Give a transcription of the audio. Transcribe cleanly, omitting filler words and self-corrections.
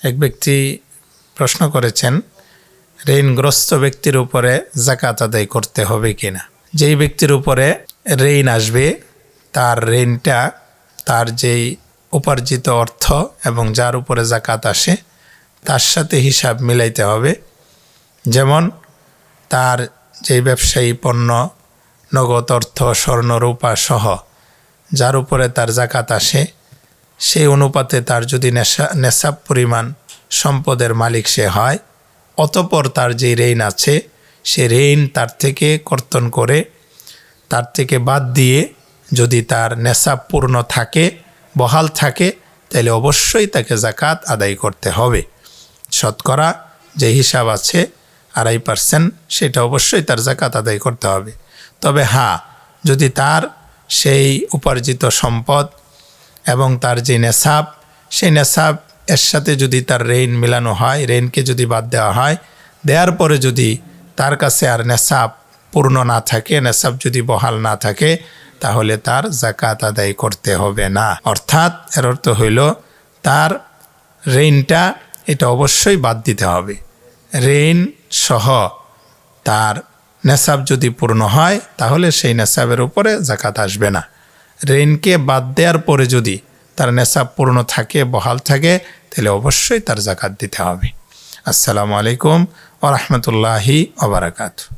এক ব্যক্তি প্রশ্ন করেছেন, ঋণগ্রস্ত ব্যক্তির উপরে যাকাত আদায় করতে হবে কিনা। যেই ব্যক্তির উপরে ঋণ আসবে তার ঋণটা, তার যেই উপার্জিত অর্থ এবং যার উপরে যাকাত আসে তার সাথে হিসাব মিলাইতে হবে। যেমন তার যেই ব্যবসায়ী পণ্য, নগদ অর্থ, স্বর্ণ, রূপা সহ যার উপরে তার যাকাত আসে, সেই অনুপাতে তার যদি নেশাব পরিমাণ সম্পদের মালিক সে হয়, অতঃপর তার যে ঋণ আছে সে ঋণ তার থেকে কর্তন করে, তার থেকে বাদ দিয়ে যদি তার নেশাব পূর্ণ থাকে, বহাল থাকে, তাহলে অবশ্যই তাকে যাকাত আদায় করতে হবে। শতকরা যে হিসাব আছে 2.5%, সেটা অবশ্যই তার যাকাত আদায় করতে হবে। তবে হ্যাঁ, যদি তার সেই উপার্জিত সম্পদ এবং তার যে নেশাব, সেই নেশাব এর সাথে যদি তার ঋণ মিলানো হয়, ঋণকে যদি বাদ দেওয়া হয়, দেওয়ার পরে যদি তার কাছে আর নেশাব পূর্ণ না থাকে, নেশাব যদি বহাল না থাকে, তাহলে তার যাকাত আদায় করতে হবে না। অর্থাৎ এর অর্থ হইল তার ঋণটা এটা অবশ্যই বাদ দিতে হবে। ঋণ সহ তার নেশাব যদি পূর্ণ হয় তাহলে সেই নেশাবের উপরে যাকাত আসবে না। ঋণকে বাদ দেওয়ার পরে যদি তার নেশাব পূর্ণ থাকে, বহাল থাকে, তাহলে অবশ্যই তার যাকাত দিতে হবে। আসসালামু আলাইকুম ওয়া রাহমাতুল্লাহি ওয়া বারাকাতুহু।